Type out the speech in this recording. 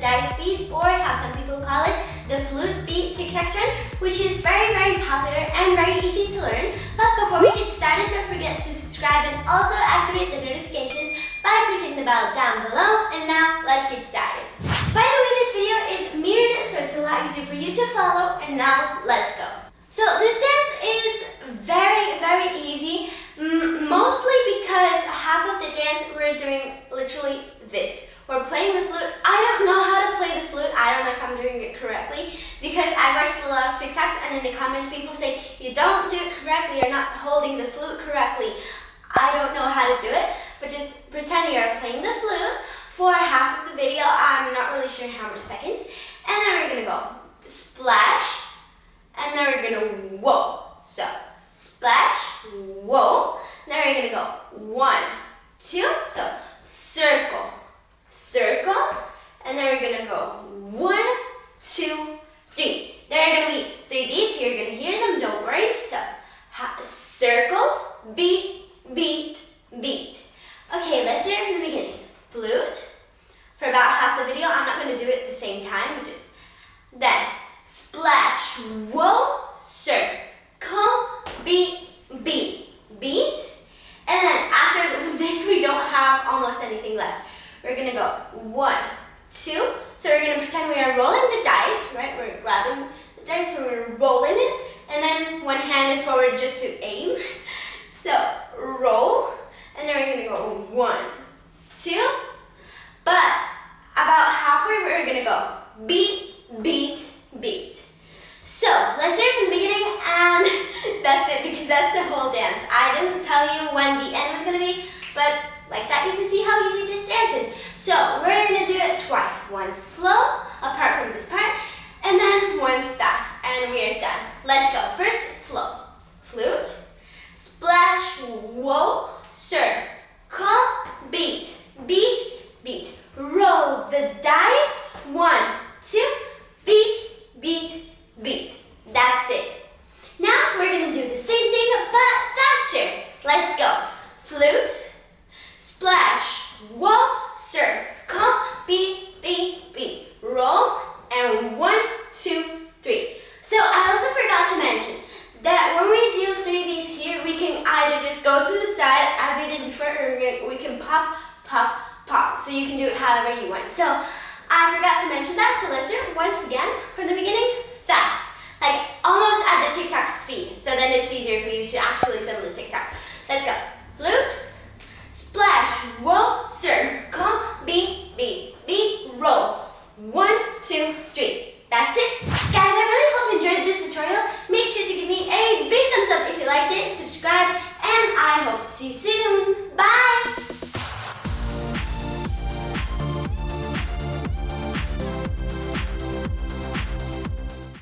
dice beat, or how some people call it, the flute beat TikTok trend, which is very, very popular and very easy to learn. But before we get started, don't forget to subscribe and also activate the notifications by clicking the bell down below. And now, let's get started. By the way, this video is mirrored, so it's a lot easier for you to follow. And now, let's go. So this dance is very, very easy, mostly because half of the dance we're doing literally this. We're playing the flute. I don't know how to play the flute. I don't know if I'm doing it correctly because I watched a lot of TikToks and in the comments people say you don't do it correctly, you're not holding the flute correctly. I don't know how to do it, but just pretend you're playing the flute for half of the video. I'm not really sure how much seconds. And then we're gonna go splash, and then we're gonna whoa. So splash, whoa. Then we're gonna go 1, 2. So circle, circle, and then we're gonna go 1, 2, 3. There are gonna be 3 beats. You're gonna hear them. Don't worry. So circle, beat, beat, beat. Okay, let's do it from the beginning. Flute for about half the video. I'm not gonna do it at the same time. Just then splash, whoa, circle, beat, beat, beat. And then after this, we don't have almost anything left. We're gonna go 1, 2. So we're gonna pretend we are rolling the dice, right? We're grabbing the dice, we're rolling it. And then one hand is forward just to aim. So roll, and then we're gonna go 1, 2. But about halfway, we're gonna go beat, beat, beat. So let's do it from the beginning, and that's it because that's the whole dance. I didn't tell you when the end was gonna be, but like that you can see how easy this dance is. So we're gonna do it twice. Once slow, apart from this part, and then once fast, and we are done. Let's go. First, slow. Flute, splash, whoa, circle, beat, beat, beat. Roll the dice. 1, 2, beat, beat, beat. That's it. Now we're gonna do the same thing but faster. Let's go. Flute, splash, whoa, circle, beat, beat, beat. Roll, and 1, 2, 3. So I also forgot to mention that when we do 3 beats here, we can either just go to the side as we did before, or we can pop, pop, pop. So you can do it however you want. So I forgot to mention that, so let's do it once again from the beginning, fast. Like almost at the TikTok speed. So then it's easier for you to actually film the TikTok. Let's go. Flute, splash, whoa, circle, beat, beat, beat, roll. 1, 2, 3. That's it. Guys, I really hope you enjoyed this tutorial. Make sure to give me a big thumbs up if you liked it, subscribe, and I hope to see you soon. Bye!